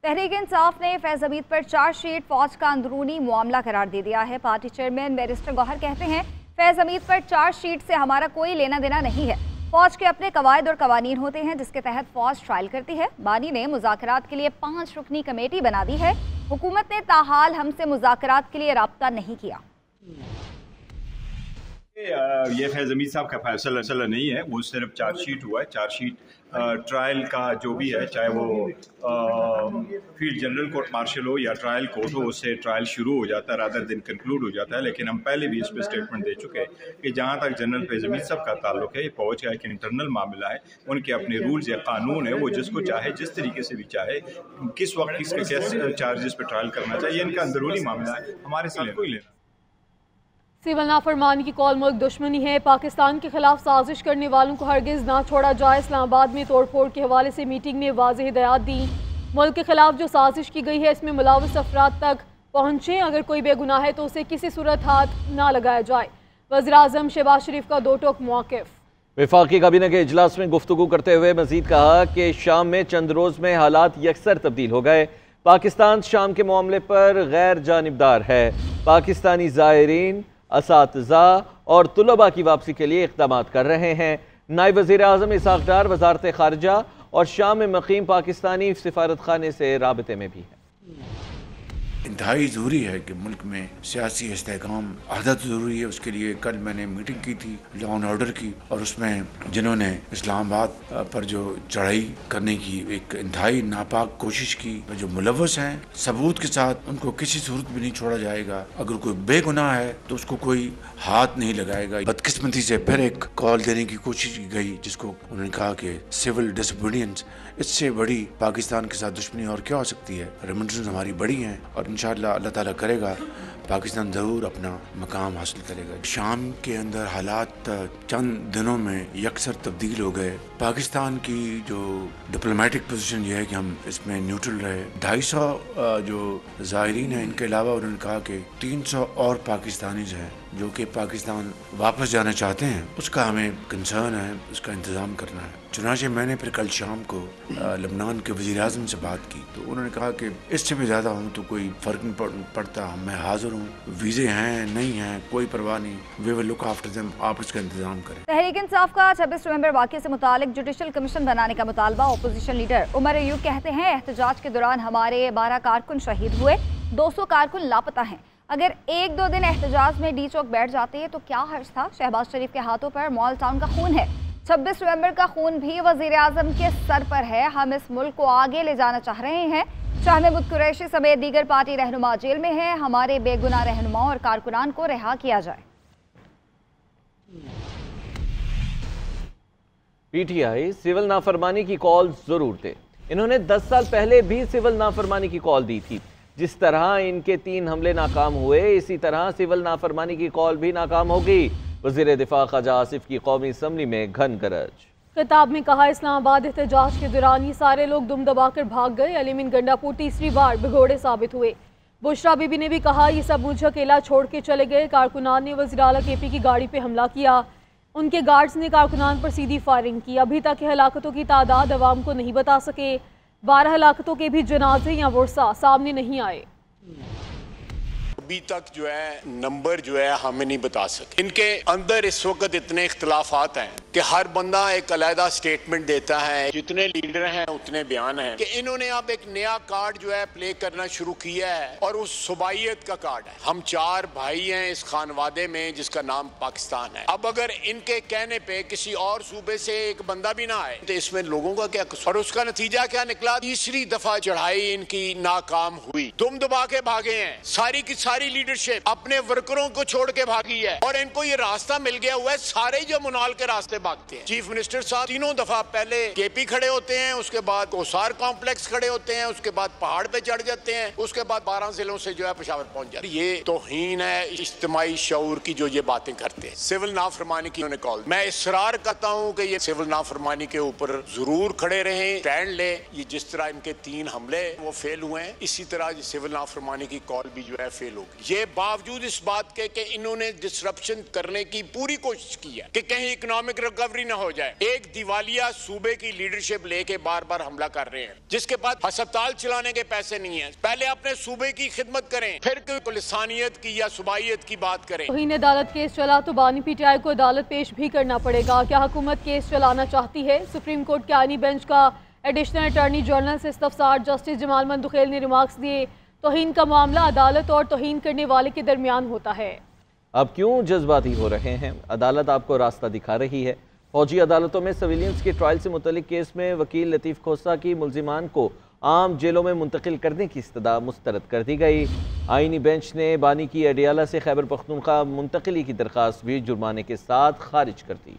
तहरीक इंसाफ ने फैज हमीद पर चार्जशीट फौज का अंदरूनी मामला करार दे दिया है। पार्टी चेयरमैन बैरिस्टर गौहर कहते हैं, फैज हमीद पर चार्जशीट से हमारा कोई लेना देना नहीं है। फौज के अपने कवायद और कवानीन होते हैं जिसके तहत फौज ट्रायल करती है। बानी ने मुज़ाकरात के लिए 5 रुकनी कमेटी बना दी है। हुकूमत ने ताहाल हमसे मुज़ाकरात के लिए राब्ता नहीं किया। ये फैज़ हमीद साहब का फैसला नहीं है, वो सिर्फ चार्जशीट हुआ है। चार्जशीट ट्रायल का जो भी है, चाहे वो फील्ड जनरल कोर्ट मार्शल हो या ट्रायल कोर्ट हो, उससे ट्रायल शुरू हो जाता है, रादर दिन कंक्लूड हो जाता है। लेकिन हम पहले भी इस पर स्टेटमेंट दे चुके हैं कि जहाँ तक जनरल फैज़ हमीद साहब का ताल्लुक है, ये फौज का एक इंटरनल मामला है। उनके अपने रूल्स या कानून है, वो जिसको चाहे जिस तरीके से भी चाहे किस वक्त किसके कैसे चार्जेस पर ट्रायल करना चाहिए, इनका अंदरूनी मामला है, हमारे साथ कोई लेना। सिविल नाफरमानी की कॉल मुल्क दुश्मनी है। पाकिस्तान के खिलाफ साजिश करने वालों को हरगिज़ ना छोड़ा जाए। इस्लामाबाद में तोड़फोड़ के हवाले से मीटिंग में वाज़ेह हिदायत दी। मुल्क के खिलाफ जो साजिश की गई है इसमें मुलव्वस अफराद तक पहुँचे। अगर कोई बेगुनाह है तो उसे किसी सूरत हाथ ना लगाया जाए। वज़ीर-ए-आज़म शहबाज शरीफ का दो टोक मौक़िफ़। वफाकी काबीना के इजलास में गुफ्तगू करते हुए मजीद कहा कि शाम में चंद रोज़ में हालात यकसर तब्दील हो गए। पाकिस्तान शाम के मामले पर गैर जानिबदार है। पाकिस्तानी ज़ायरीन, असातिज़ा और तुलबा की वापसी के लिए इक़दाम कर रहे हैं। नायब वज़ीर-ए-आज़म इसहाक़ डार वज़ारत ख़ारिजा और शाम में मक़ीम पाकिस्तानी सिफारत खाने से राबते में भी है। इंतहाई ज़रूरी है कि मुल्क में सियासी इस्तेहकाम आदत ज़रूरी है। उसके लिए कल मैंने मीटिंग की थी लॉ एंड ऑर्डर की, और उसमें जिन्होंने इस्लामाबाद पर जो चढ़ाई करने की एक इंतहाई नापाक कोशिश की, जो मुलव्वस हैं सबूत के साथ, उनको किसी सूरत में नहीं छोड़ा जाएगा। अगर कोई बेगुनाह है तो उसको कोई हाथ नहीं लगाएगा। बदकिस्मती से फिर एक कॉल देने की कोशिश की गई जिसको उन्होंने कहा कि सिविल डिसोबीडियंस, इससे बड़ी पाकिस्तान के साथ दुश्मनी और क्या हो सकती है। रेमिटेंस हमारी बड़ी हैं और इंशाअल्लाह अल्लाह ताला करेगा पाकिस्तान ज़रूर अपना मकाम हासिल करेगा। शाम के अंदर हालात चंद दिनों में यकसर तब्दील हो गए। पाकिस्तान की जो डिप्लोमेटिक पोजीशन ये है कि हम इसमें न्यूट्रल रहे। 250 जो ज़ायरीन हैं, इनके अलावा उन्होंने कहा कि 300 और पाकिस्तानीज़ हैं जो कि पाकिस्तान वापस जाना चाहते हैं। उसका हमें कंसर्न है, उसका इंतज़ाम करना है। चुनांचे मैंने फिर कल शाम को लबनान के वज़ीर-ए-आज़म से बात की तो उन्होंने कहा कि इससे भी ज़्यादा हूँ तो कोई फ़र्क नहीं पड़ता, मैं हाज़िर हूँ। वीज़े हैं नहीं हैं कोई परवाह नहीं, वे विल लुक आफ्टर देम, आप इसका इंतज़ाम करें। तहरीक इंसाफ का 26 नवंबर वाक़े से मुतालिक जुडिशल कमीशन बनाने का मुतालबा। अपोजिशन लीडर उमर अयूब कहते हैं, एहतजाज के दौरान हमारे 12 कारकुन शहीद हुए, 200 कारकुन लापता हैं। अगर 1-2 दिन एहतजाज में डी चौक बैठ जाते हैं तो क्या हर्ज था। शहबाज शरीफ के हाथों पर मॉल टाउन का खून है। 26 नवंबर का खून भी वज़ीर-ए-आज़म के सर पर है। हम इस मुल्क को आगे ले जाना चाह रहे हैं। शाह महमूद कुरैशी समेत दीगर पार्टी रहनुमा जेल में हैं। हमारे बेगुनाह रहनुमाओं और कारकुनान को रिहा किया जाए। पीटीआई सिविल नाफरमानी की कॉल जरूर दे। इन्होंने 10 साल पहले भी सिविल नाफरमानी की कॉल दी थी। जिस तरह इनके 3 हमले नाकाम हुए, इसी तरह सिविल नाफरमानी की कॉल भी नाकाम होगी। वज़ीर दिफा ख्वाजा आसिफ की कौमी असम्बली में घन गरज। खिताब में कहा, इस्लामाबाद एहतजाज के दौरान ये सारे लोग दुम दबाकर भाग गए। अलीमीन गंडापुर तीसरी बार भगोड़े साबित हुए। बुशरा बीबी ने भी कहा, ये सब मुझे अकेला छोड़ के चले गए। कारकुनान ने वज़ीर आला केपी की गाड़ी पे हमला किया। उनके गार्ड्स ने कारकुनान पर सीधी फायरिंग की। अभी तक हलाकतों की तादाद अवाम को नहीं बता सके। 12 हलाकतों के भी जनाजे या वर्सा सामने नहीं आए। अभी तक जो है नंबर जो है हमें नहीं बता सके। इनके अंदर इस वक्त इतने इख्तलाफात हैं कि हर बंदा एक अलहदा स्टेटमेंट देता है। जितने लीडर हैं उतने बयान हैं कि इन्होंने अब एक नया कार्ड जो है प्ले करना शुरू किया है और उस सुबाइयत का कार्ड है। हम 4 भाई हैं इस खानवादे में जिसका नाम पाकिस्तान है। अब अगर इनके कहने पे किसी और सूबे से एक बंदा भी ना आए तो इसमें लोगों का क्या कसूर? और उसका नतीजा क्या निकला? तीसरी दफा चढ़ाई इनकी नाकाम हुई। दुम दबा के भागे हैं। सारी की सारी लीडरशिप अपने वर्करों को छोड़ के भागी है और इनको ये रास्ता मिल गया हुआ है। सारे जो मुनाल के रास्ते भागते हैं। चीफ मिनिस्टर साहब 3 दफा पहले केपी खड़े होते हैं, उसके बाद कोसार कॉम्प्लेक्स खड़े होते हैं, उसके बाद पहाड़ पे चढ़ जाते हैं, उसके बाद 12 जिलों से जो है पेशावर पहुंच जाते हैं। ये तौहीन है इज्तिमाई शऊर की जो ये बातें करते हैं। सिविल नाफरमानी की उन्होंने कॉल, मैं इसरार करता हूँ कि ये सिविल नाफरमानी के ऊपर जरूर खड़े रहें, स्टैंड ले। ये जिस तरह इनके 3 हमले वो फेल हुए हैं, इसी तरह सिविल नाफरमानी की कॉल भी जो है फेल होगी। ये बावजूद इस बात के कि इन्होंने डिसरप्शन करने की पूरी कोशिश की है कि कहीं इकोनॉमिक रिकवरी ना हो जाए। एक दिवालिया सूबे की लीडरशिप लेके बार बार हमला कर रहे हैं, जिसके बाद अस्पताल चलाने के पैसे नहीं है। पहले अपने सूबे की खिदमत करें, फिर कोई लिसानियत की या सुबाइयत की बात करें। तौहीन अदालत केस चला तो बानी पीटीआई को अदालत पेश भी करना पड़ेगा। क्या हुकूमत केस चलाना चाहती है? सुप्रीम कोर्ट के आईनी बेंच का एडिशनल अटॉर्नी जनरल से इस्तफसार। जस्टिस जमाल मंदुखेल ने रिमार्क्स दिए, तौहीन का मामला अदालत और तौहीन करने वाले के दरमियान होता है। अब क्यों जज्बाती हो रहे हैं? अदालत आपको रास्ता दिखा रही है। फौजी अदालतों में सिविलियंस के ट्रायल से मुतल्लिक केस में वकील लतीफ़ खोसा की मुल्जिमान को आम जेलों में मुंतकिल करने की इस्तदा मुस्तरद कर दी गई। आईनी बेंच ने बानी की अडियाला से खैबर पख्तूनख्वा मुंतकिली की दरख्वास्त भी जुर्माने के साथ खारिज कर दी।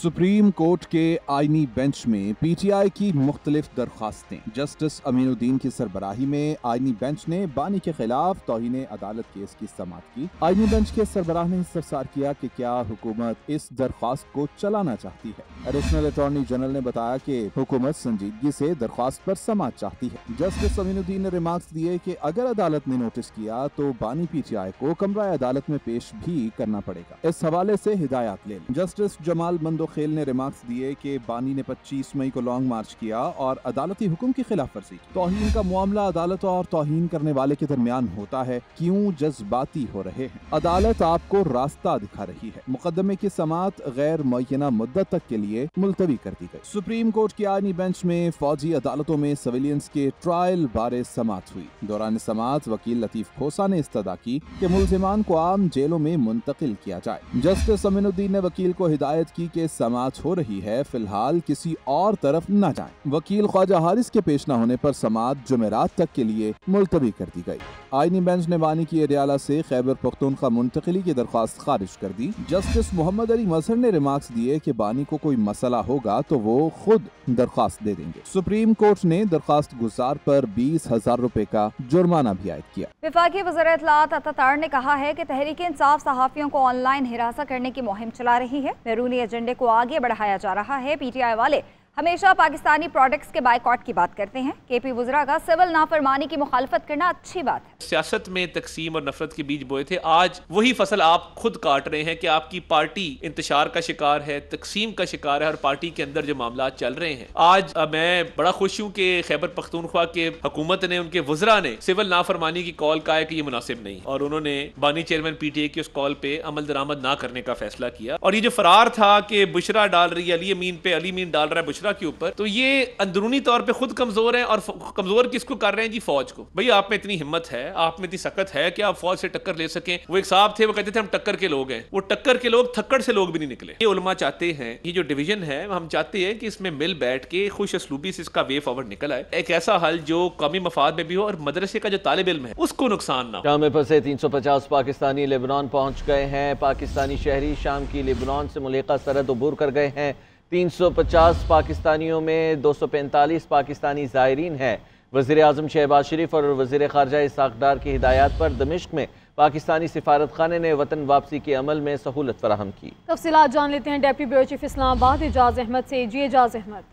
सुप्रीम कोर्ट के आईनी बेंच में पीटीआई की मुख्तलिफ दरख्वास्तें। जस्टिस अमीनुद्दीन की सरबराही में आईनी बेंच ने बानी के खिलाफ तौहीन अदालत केस की समाअत की। आईनी बेंच के सरबराह ने इस्तफसार किया कि क्या हुकूमत इस दरख्वास्त को चलाना चाहती है। एडिशनल अटॉर्नी जनरल ने बताया कि हुकूमत संजीदगी से दरख्वास्त पर समाअत चाहती है। जस्टिस अमीनुद्दीन ने रिमार्क्स दिए कि अगर अदालत ने नोटिस किया तो बानी पीटीआई को कमरा अदालत में पेश भी करना पड़ेगा। इस हवाले से हिदायत ले लें। जस्टिस जमाल मंदुखेल ने रिमार्क्स दिए कि बानी ने 25 मई को लॉन्ग मार्च किया और अदालती हुक्म की खिलाफ वर्जी की। तौहीन का मामला अदालत और तौहीन करने वाले के दरमियान होता है। क्यों जज्बाती हो रहे हैं? अदालत आपको रास्ता दिखा रही है। मुकदमे की समाअत गैर मुअय्यना मुद्दत तक के लिए मुलतवी कर दी गई। सुप्रीम कोर्ट की आईनी बेंच में फौजी अदालतों में सिविलियंस के ट्रायल बारे समाअत हुई। दौरान समाअत वकील लतीफ खोसा ने इस्तदा की कि मुल्जिमान को आम जेलों में मुंतकिल किया जाए। जस्टिस अमीनुद्दीन ने वकील को हिदायत की कि समाअत हो रही है, फिलहाल किसी और तरफ न जाएं। वकील ख्वाजा हारिस के पेश न होने पर समाअत जुमेरात तक के लिए मुलतवी कर दी गई। आईनी बेंच ने बानी की अडियाला से खैबर पख्तूनख्वा मुंतकिली की दरख्वास्त खारिज कर दी। जस्टिस मोहम्मद अली मजहर ने रिमार्क्स दिए कि बानी को कोई मसला होगा तो वो खुद दरख्वास्त दे देंगे। सुप्रीम कोर्ट ने दरख्वास्त गुजार पर 20,000 रुपए का जुर्माना भी आयद किया। वफाकी वज़ीर इत्तलाआत अता ने कहा है कि तहरीक इंसाफ सहाफ़ियों को ऑनलाइन हिरासत करने की मुहिम चला रही है। बैरूनी एजेंडे को आगे बढ़ाया जा रहा है। पीटीआई वाले हमेशा पाकिस्तानी प्रोडक्ट्स के बायकॉट की बात करते हैं। केपी वज़रा का सिविल नाफरमानी की मुखालफत करना अच्छी बात है। सियासत में तकसीम और नफरत के बीज बोए थे, आज वही फसल आप खुद काट रहे हैं कि आपकी पार्टी इंतशार का शिकार है, तकसीम का शिकार है और पार्टी के अंदर जो मामला चल रहे हैं। आज मैं बड़ा खुश हूँ कि खैबर पख्तूनख्वा के हुकूमत ने, उनके वज़रा ने सिविल नाफरमानी की कॉल का है कि ये मुनासिब नहीं, और उन्होंने बानी चेयरमैन पीटीआई की उस कॉल पे अमल दरामद ना करने का फैसला किया। और ये जो फरार था कि बुशरा डाल रही है अली अमीन पे, अली अमीन डाल रहा है बुशरा के ऊपर, तो ये अंदरूनी तौर पे खुद कमजोर है। और कमजोर किसको कर रहे हैं जी? फौज को। भाई आप में इतनी हिम्मत है, आप में इतनी सकत है कि आप फौज से टक्कर ले सकें। वो एक साहब थे, वो कहते थे हम टक्कर के लोग हैं। वो टक्कर के लोग थक्कड़ से लोग भी नहीं निकले। ये उलमा चाहते हैं, ये जो डिवीजन है हम चाहते हैं कि इसमें मिल बैठ के खुश असलूबी से इसका वे फॉरवर्ड निकल आए, एक ऐसा हल जो कौमी मफाद में भी हो और मदरसे का जो तालिब इल्म है उसको नुकसान ना हो। शाम में फंसे 350 पाकिस्तानी लेबनान पहुंच गए हैं। पाकिस्तानी शहरी शाम की लेबनान से मुल्हिका सरहद अबूर कर गए हैं। 350 पाकिस्तानियों में 245 पाकिस्तानी ज़ायरीन हैं। वज़ीर आज़म शहबाज शरीफ और वज़ीर ख़ारजा इसहाक़ डार की हिदायत पर दमिश्क में पाकिस्तानी सिफारत खाने ने वतन वापसी के अमल में सहूलत फराहम की। तफसीलात जान लेते हैं deputy bureau chief Islamabad Ejaz Ahmed से। जी एजाज अहमद।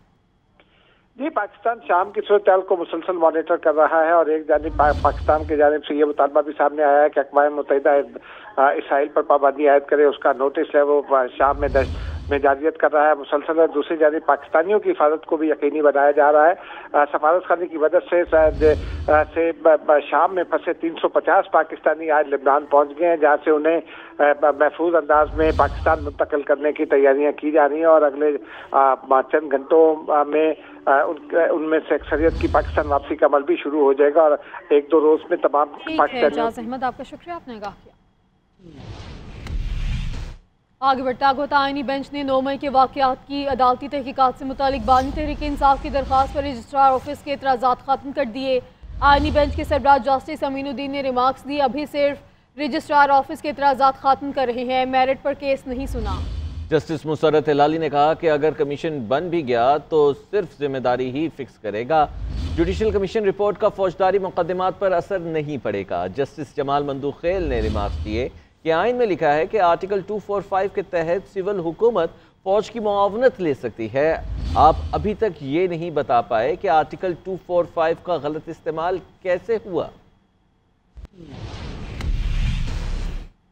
जी, पाकिस्तान शाम की सूरत को मुसलसल मॉनिटर कर रहा है और एक जानिब पाकिस्तान की जानिब से ये मुतालबा भी सामने आया है कि अक़वाम मुत्तहिदा इसराइल पर पाबंदी आयद करे। उसका नोटिस है वो शाम में जारियत कर रहा है मुसलसल। और दूसरी जानिब पाकिस्तानियों की हिफाजत को भी यकीनी बनाया जा रहा है। सफारत खाने की मदद से शाम में फंसे 350 पाकिस्तानी आज लेबनान पहुंच गए हैं, जहां से उन्हें महफूज अंदाज में पाकिस्तान मुंतकिल करने की तैयारियां की जा रही हैं। और अगले चंद घंटों में उनमें से अक्सरियत की पाकिस्तान वापसी का अमल भी शुरू हो जाएगा और 1-2 रोज में तमाम पाकिस्तानी। अहमद आपका शुक्रिया, आपने आगाह किया। आगे बढ़ता होता आईनी बेंच ने 9 मई के वाक़यात की अदालती तहकीकात से मुतालिक बानी तहरीक इंसाफ की दरख्वास्त पर रजिस्ट्रार ऑफिस के एतराज़ात खत्म कर दिए। आईनी बेंच के सरबराह जस्टिस अमीनुद्दीन ने रिमार्क्स दी, अभी सिर्फ रजिस्ट्रार ऑफिस के एतराज़ात खत्म कर रहे हैं, मेरिट पर केस नहीं सुना। जस्टिस मुसर्रत हिलाली ने कहा कि अगर कमीशन बन भी गया तो सिर्फ जिम्मेदारी ही फिक्स करेगा। जुडिशल कमीशन रिपोर्ट का फौजदारी मुकदमात पर असर नहीं पड़ेगा। जस्टिस जमाल मंदुखेल ने रिमार्क्स दिए कि आइन में लिखा है कि आर्टिकल 245 के तहत सिविल हुकूमत फौज की मुआवनत ले सकती है। आप अभी तक ये नहीं बता पाए कि आर्टिकल 245 का गलत इस्तेमाल कैसे हुआ।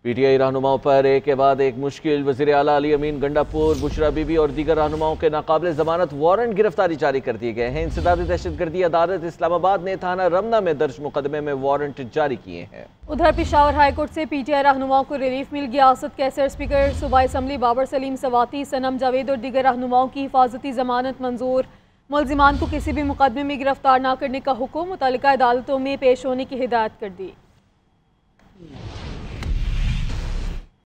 PTI रहनुमाओं पर एक के बाद एक मुश्किल। वज़ीर आला अली अमीन गंडापुर, बुशरा बीबी और दीगर रहनुमाओं के नाकाबिल जमानत वारंट गिरफ्तारी जारी कर दिए गए हैं। इंसदाद दहशतगर्दी अदालत इस्लामाबाद ने थाना रमना में दर्ज मुकदमे में वारंट जारी किए हैं। उधर पेशावर हाईकोर्ट से PTI रहनुमाओं को रिलीफ मिल गया। असद कैसर, स्पीकर सूबाई असम्बली बाबर सलीम सवाती, सनम जावेद और दीगर रहनुमाओं की हिफाजती जमानत मंजूर। मुल्जिमान को किसी भी मुकदमे में गिरफ्तार न करने का हुक्म मुतल्लिका अदालतों में पेश होने की हिदायत कर दी।